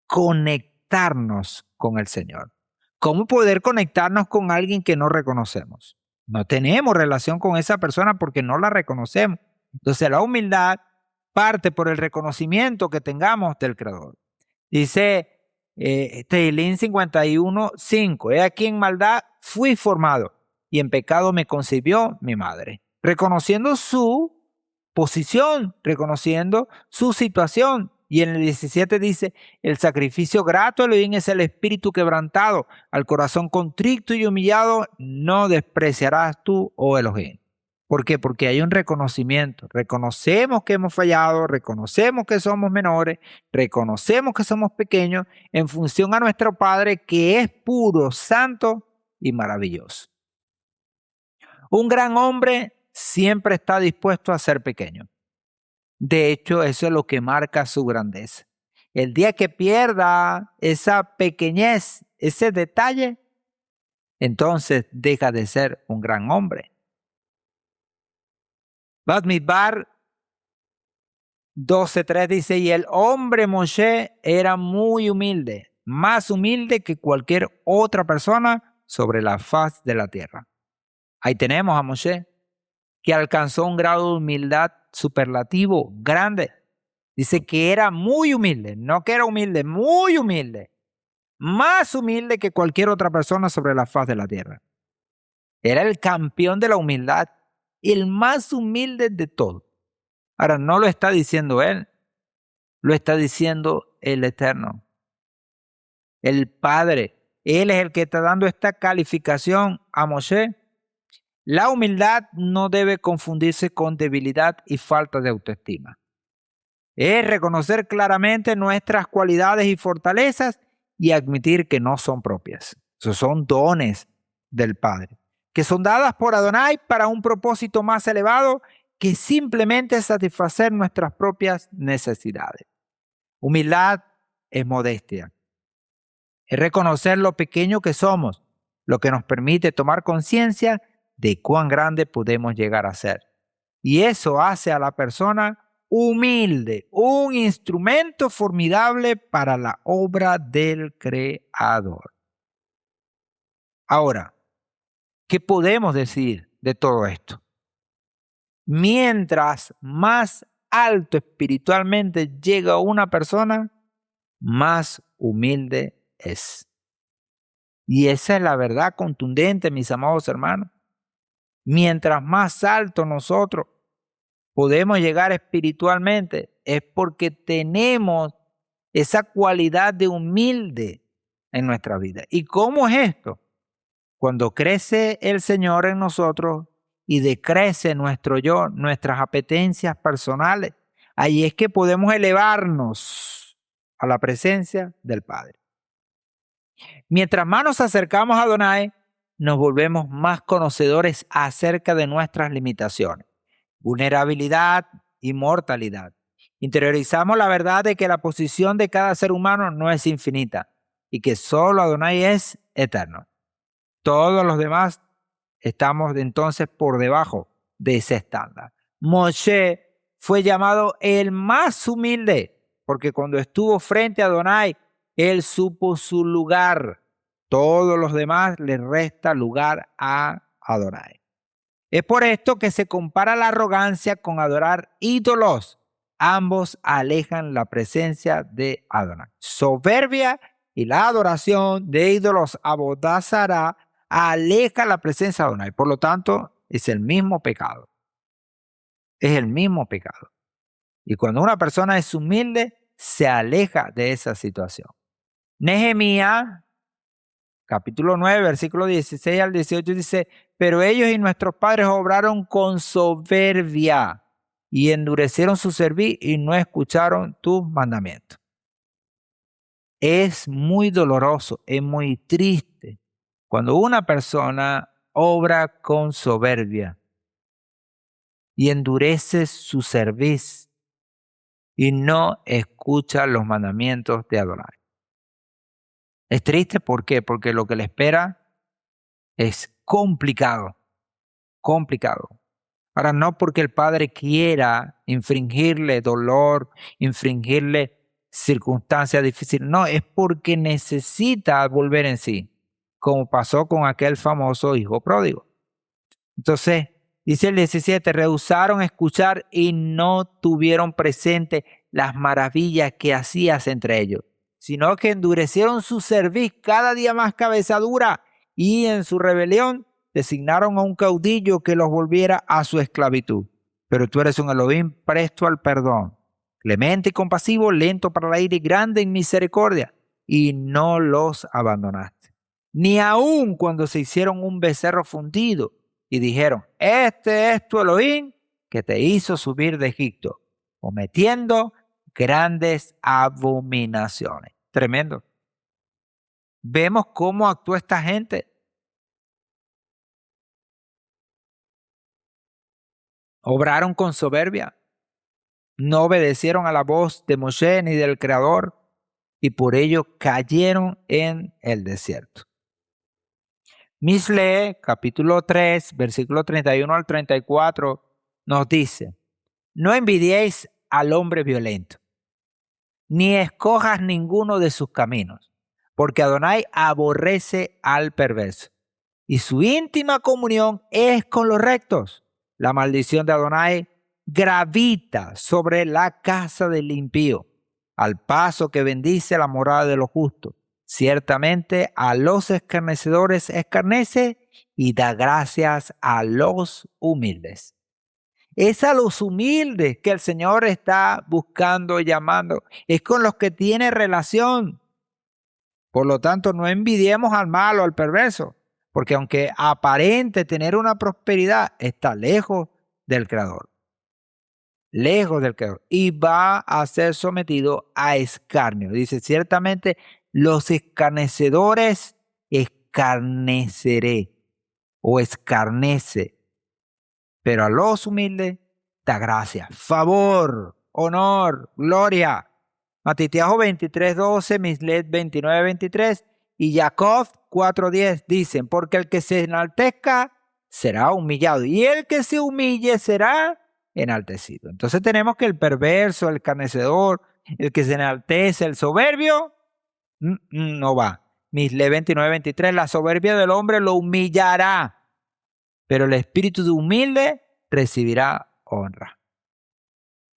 conectarnos con el Señor. ¿Cómo poder conectarnos con alguien que no reconocemos? No tenemos relación con esa persona porque no la reconocemos. Entonces la humildad parte por el reconocimiento que tengamos del Creador. Dice Tehillim 51:5, he aquí en maldad fui formado y en pecado me concibió mi madre. Reconociendo su posición, reconociendo su situación. Y en el 17 dice, el sacrificio grato a Elohim es el espíritu quebrantado, al corazón contrito y humillado no despreciarás tú, oh Elohim. ¿Por qué? Porque hay un reconocimiento. Reconocemos que hemos fallado, reconocemos que somos menores, reconocemos que somos pequeños en función a nuestro Padre que es puro, santo y maravilloso. Un gran hombre siempre está dispuesto a ser pequeño. De hecho, eso es lo que marca su grandeza. El día que pierda esa pequeñez, ese detalle, entonces deja de ser un gran hombre. Bamidbar 12:3 dice, y el hombre Moshe era muy humilde, más humilde que cualquier otra persona sobre la faz de la tierra. Ahí tenemos a Moshe, que alcanzó un grado de humildad superlativo, grande. Dice que era muy humilde, no que era humilde, muy humilde. Más humilde que cualquier otra persona sobre la faz de la tierra. Era el campeón de la humildad, el más humilde de todos. Ahora, no lo está diciendo él, lo está diciendo el Eterno, el Padre. Él es el que está dando esta calificación a Moshe. La humildad no debe confundirse con debilidad y falta de autoestima. Es reconocer claramente nuestras cualidades y fortalezas y admitir que no son propias. Esos son dones del Padre, que son dadas por Adonai para un propósito más elevado que simplemente satisfacer nuestras propias necesidades. Humildad es modestia. Es reconocer lo pequeño que somos, lo que nos permite tomar conciencia de cuán grande podemos llegar a ser. Y eso hace a la persona humilde, un instrumento formidable para la obra del Creador. Ahora, ¿qué podemos decir de todo esto? Mientras más alto espiritualmente llega una persona, más humilde es. Y esa es la verdad contundente, mis amados hermanos. Mientras más alto nosotros podemos llegar espiritualmente, es porque tenemos esa cualidad de humilde en nuestra vida. ¿Y cómo es esto? Cuando crece el Señor en nosotros y decrece nuestro yo, nuestras apetencias personales, ahí es que podemos elevarnos a la presencia del Padre. Mientras más nos acercamos a Adonai, nos volvemos más conocedores acerca de nuestras limitaciones, vulnerabilidad y mortalidad. Interiorizamos la verdad de que la posición de cada ser humano no es infinita y que solo Adonai es eterno. Todos los demás estamos entonces por debajo de ese estándar. Moshe fue llamado el más humilde porque cuando estuvo frente a Adonai, él supo su lugar. Todos los demás le resta lugar a Adonai. Es por esto que se compara la arrogancia con adorar ídolos. Ambos alejan la presencia de Adonai. Soberbia y la adoración de ídolos Avodah Zará aleja la presencia de Adonai. Por lo tanto, es el mismo pecado. Es el mismo pecado. Y cuando una persona es humilde, se aleja de esa situación. Nehemías, capítulo 9, versículo 16 al 18 dice, pero ellos y nuestros padres obraron con soberbia y endurecieron su cerviz y no escucharon tus mandamientos. Es muy doloroso, es muy triste cuando una persona obra con soberbia y endurece su cerviz y no escucha los mandamientos de Adonai. Es triste, ¿por qué? Porque lo que le espera es complicado. Ahora, no porque el padre quiera infringirle dolor, infringirle circunstancias difíciles, no, es porque necesita volver en sí, como pasó con aquel famoso hijo pródigo. Entonces, dice el 17, rehusaron escuchar y no tuvieron presente las maravillas que hacías entre ellos, sino que endurecieron su cerviz cada día más cabeza dura y en su rebelión designaron a un caudillo que los volviera a su esclavitud. Pero tú eres un Elohim presto al perdón, clemente y compasivo, lento para la ira y grande en misericordia, y no los abandonaste. Ni aun cuando se hicieron un becerro fundido y dijeron, este es tu Elohim que te hizo subir de Egipto, cometiendo grandes abominaciones. Tremendo. Vemos cómo actuó esta gente. Obraron con soberbia, no obedecieron a la voz de Moshe ni del Creador y por ello cayeron en el desierto. Mishle, capítulo 3, versículo 31 al 34, nos dice, no envidiéis al hombre violento, ni escojas ninguno de sus caminos, porque Adonai aborrece al perverso, y su íntima comunión es con los rectos. La maldición de Adonai gravita sobre la casa del impío, al paso que bendice la morada de los justos. Ciertamente a los escarnecedores escarnece y da gracias a los humildes. Es a los humildes que el Señor está buscando y llamando. Es con los que tiene relación. Por lo tanto, no envidiemos al malo, al perverso, porque aunque aparente tener una prosperidad, está lejos del Creador. Lejos del Creador. Y va a ser sometido a escarnio. Dice, ciertamente los escarnecedores escarneceré o escarnece. Pero a los humildes da gracia, favor, honor, gloria. Matitiajo 23:12, Mislet 29:23 y Jacob 4:10 dicen, porque el que se enaltezca será humillado y el que se humille será enaltecido. Entonces tenemos que el perverso, el escarnecedor, el que se enaltece, el soberbio, no va. Mislet 29:23, la soberbia del hombre lo humillará, pero el espíritu de humilde recibirá honra.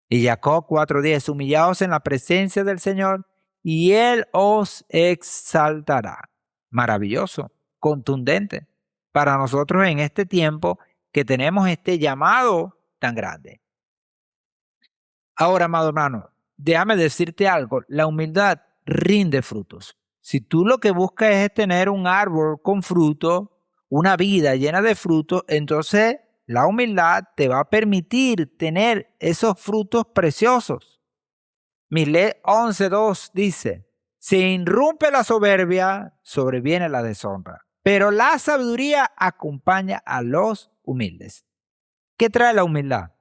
Y Jacob 4:10, humillaos en la presencia del Señor y Él os exaltará. Maravilloso, contundente para nosotros en este tiempo que tenemos este llamado tan grande. Ahora, amado hermano, déjame decirte algo, la humildad rinde frutos. Si tú lo que buscas es tener un árbol con fruto, una vida llena de frutos, entonces la humildad te va a permitir tener esos frutos preciosos. Mislet 11:2 dice, se irrumpe la soberbia, sobreviene la deshonra, pero la sabiduría acompaña a los humildes. ¿Qué trae la humildad?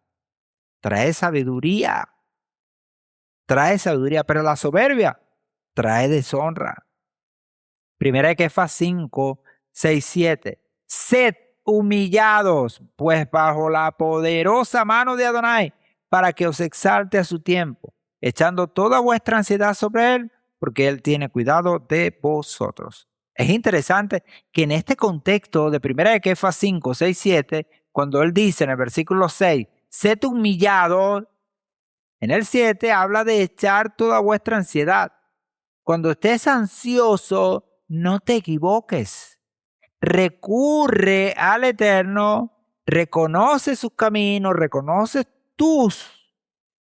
Trae sabiduría, pero la soberbia trae deshonra. Primera de Kefas 5:6-7. Sed humillados, pues bajo la poderosa mano de Adonai, para que os exalte a su tiempo, echando toda vuestra ansiedad sobre él, porque él tiene cuidado de vosotros. Es interesante que en este contexto de Primera de Kefas 5:6-7, cuando él dice en el versículo 6, sed humillados, en el 7 habla de echar toda vuestra ansiedad. Cuando estés ansioso, no te equivoques. Recurre al Eterno, reconoce sus caminos, reconoce tus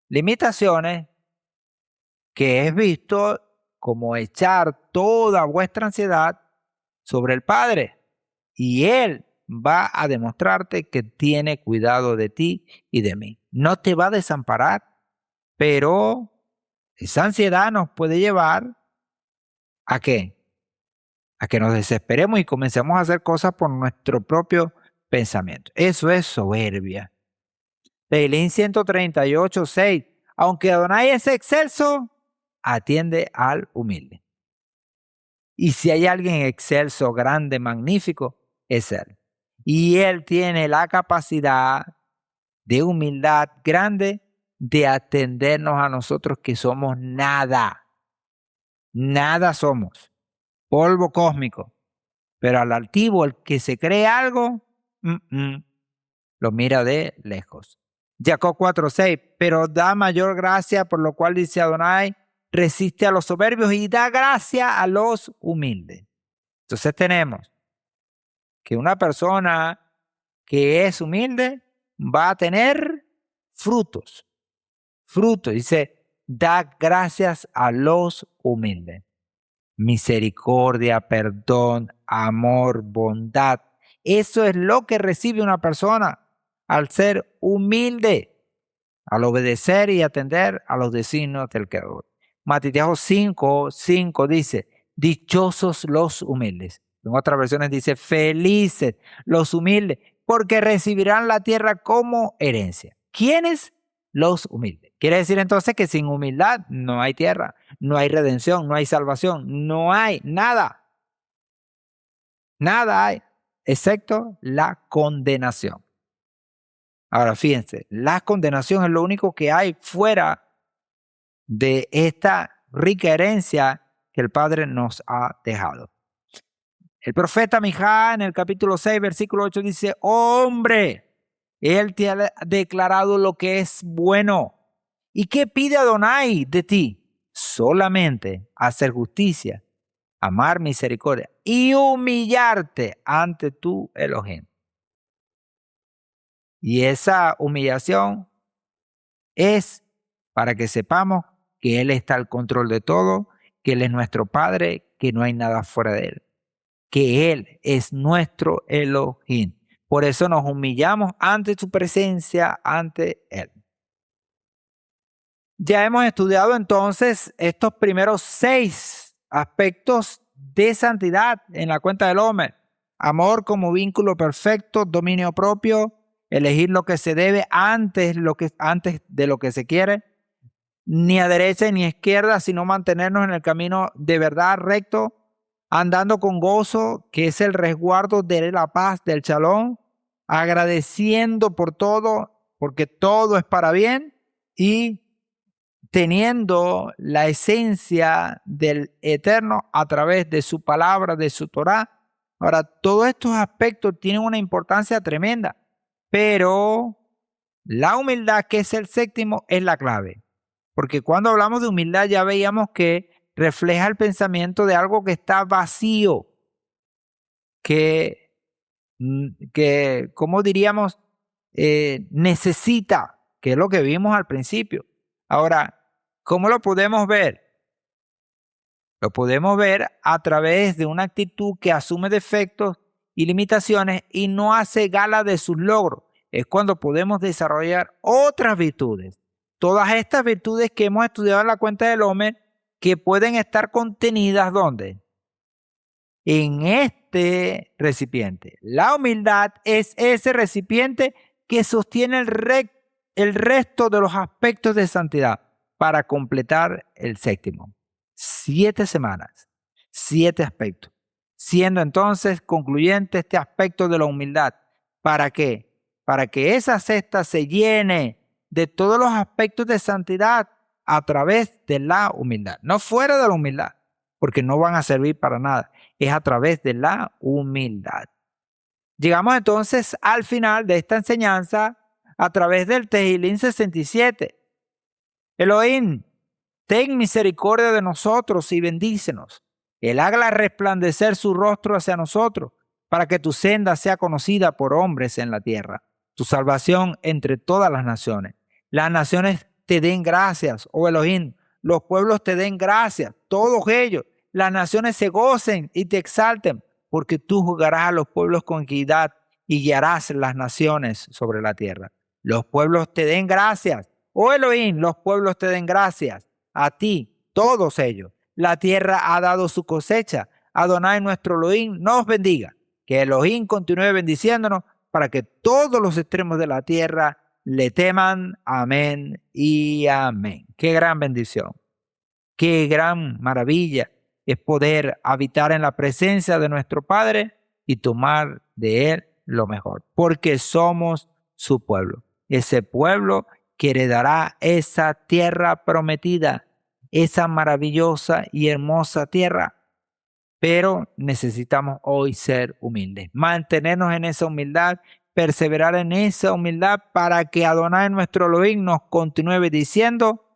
limitaciones, que es visto como echar toda vuestra ansiedad sobre el Padre. Y Él va a demostrarte que tiene cuidado de ti y de mí. No te va a desamparar, pero esa ansiedad nos puede llevar ¿a qué? A que nos desesperemos y comencemos a hacer cosas por nuestro propio pensamiento. Eso es soberbia. Teilín 138:6. Aunque Adonai es excelso, atiende al humilde. Y si hay alguien excelso, grande, magnífico, es Él. Y Él tiene la capacidad de humildad grande de atendernos a nosotros que somos nada. Nada somos. Polvo cósmico. Pero al altivo, el que se cree algo, lo mira de lejos. Jacob 4:6, pero da mayor gracia, por lo cual dice Adonai, resiste a los soberbios y da gracia a los humildes. Entonces tenemos que una persona que es humilde va a tener frutos. Frutos, dice, da gracias a los humildes. Misericordia, perdón, amor, bondad. Eso es lo que recibe una persona al ser humilde, al obedecer y atender a los designios del Creador. Matitiajo 5:5 dice, dichosos los humildes. En otras versiones dice, felices los humildes, porque recibirán la tierra como herencia. ¿Quiénes? Los humildes. Quiere decir entonces que sin humildad no hay tierra, no hay redención, no hay salvación, no hay nada. Nada hay, excepto la condenación. Ahora fíjense, la condenación es lo único que hay fuera de esta rica herencia que el Padre nos ha dejado. El profeta Mijá en el capítulo 6, versículo 8 dice, hombre, Él te ha declarado lo que es bueno. ¿Y qué pide Adonai de ti? Solamente hacer justicia, amar misericordia y humillarte ante tu Elohim. Y esa humillación es para que sepamos que Él está al control de todo, que Él es nuestro Padre, que no hay nada fuera de Él, que Él es nuestro Elohim. Por eso nos humillamos ante su presencia, ante Él. Ya hemos estudiado entonces estos primeros 6 aspectos de santidad en la cuenta del hombre. Amor como vínculo perfecto, dominio propio, elegir lo que se debe antes de lo que se quiere, ni a derecha ni a izquierda, sino mantenernos en el camino de verdad recto, andando con gozo, que es el resguardo de la paz, del shalom, agradeciendo por todo, porque todo es para bien, y teniendo la esencia del Eterno a través de su palabra, de su Torá. Ahora, todos estos aspectos tienen una importancia tremenda, pero la humildad, que es el séptimo, es la clave. Porque cuando hablamos de humildad ya veíamos que refleja el pensamiento de algo que está vacío, que ¿cómo diríamos? Necesita, que es lo que vimos al principio. Ahora, ¿cómo lo podemos ver? Lo podemos ver a través de una actitud que asume defectos y limitaciones y no hace gala de sus logros. Es cuando podemos desarrollar otras virtudes. Todas estas virtudes que hemos estudiado en la cuenta del hombre, que pueden estar contenidas ¿dónde? En este recipiente. La humildad es ese recipiente que sostiene el resto de los aspectos de santidad para completar el séptimo. 7 semanas, 7 aspectos, siendo entonces concluyente este aspecto de la humildad. ¿Para qué? Para que esa cesta se llene de todos los aspectos de santidad a través de la humildad, no fuera de la humildad, porque no van a servir para nada. Es a través de la humildad. Llegamos entonces al final de esta enseñanza a través del Tejilín 67. Elohim, ten misericordia de nosotros y bendícenos. Él haga resplandecer su rostro hacia nosotros, para que tu senda sea conocida por hombres en la tierra, tu salvación entre todas las naciones. Las naciones te den gracias, oh Elohim, los pueblos te den gracias, todos ellos. Las naciones se gocen y te exalten, porque tú juzgarás a los pueblos con equidad y guiarás las naciones sobre la tierra. Los pueblos te den gracias, oh Elohim, los pueblos te den gracias. A ti, todos ellos. La tierra ha dado su cosecha. Adonai, nuestro Elohim, nos bendiga. Que Elohim continúe bendiciéndonos para que todos los extremos de la tierra le teman. Amén y amén. Qué gran bendición. Qué gran maravilla es poder habitar en la presencia de nuestro Padre y tomar de Él lo mejor. Porque somos su pueblo. Ese pueblo que heredará esa tierra prometida, esa maravillosa y hermosa tierra. Pero necesitamos hoy ser humildes, mantenernos en esa humildad, perseverar en esa humildad para que Adonai nuestro Elohim nos continúe diciendo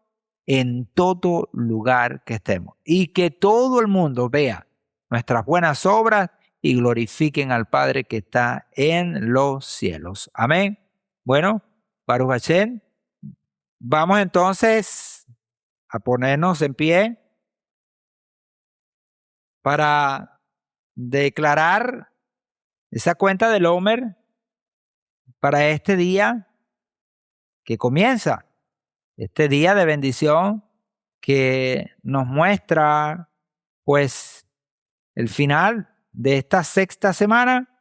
en todo lugar que estemos y que todo el mundo vea nuestras buenas obras y glorifiquen al Padre que está en los cielos. Amén. Bueno, Baruch Hashem, vamos entonces a ponernos en pie para declarar esa cuenta del Homer para este día que comienza, este día de bendición que nos muestra pues el final de esta sexta semana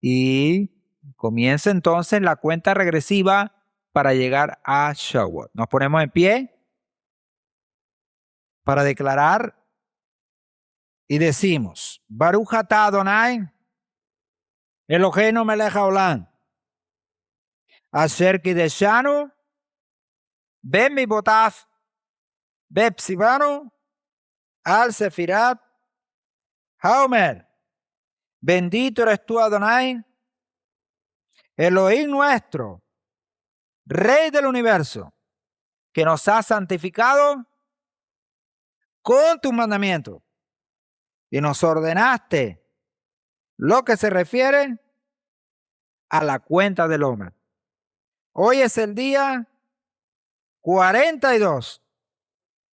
y comienza entonces la cuenta regresiva para llegar a Shavuot. Nos ponemos en pie para declarar y decimos, Baruch atah Adonai, Eloheinu melech haolam, asher kideshanu bemibotav bepsivanu al sefirat haomer. Bendito eres tú, Adonai, Elohim nuestro, Rey del universo, que nos has santificado con tus mandamientos y nos ordenaste lo que se refiere a la cuenta del hombre. Hoy es el día 42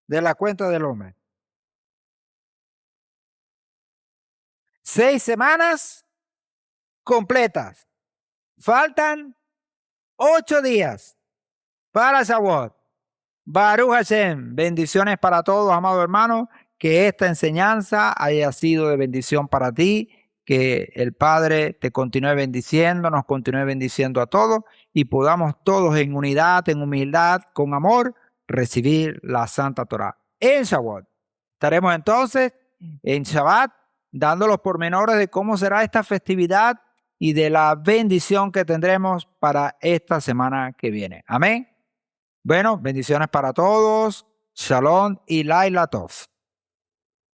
de la cuenta del hombre. 6 semanas completas. Faltan 8 días para Shavuot. Baruch Hashem. Bendiciones para todos, amados hermanos. Que esta enseñanza haya sido de bendición para ti. Que el Padre te continúe bendiciendo, nos continúe bendiciendo a todos y podamos todos en unidad, en humildad, con amor, recibir la Santa Torá en Shavuot. Estaremos entonces en Shabbat dando los pormenores de cómo será esta festividad y de la bendición que tendremos para esta semana que viene. Amén. Bueno, bendiciones para todos. Shalom y Laila Tov.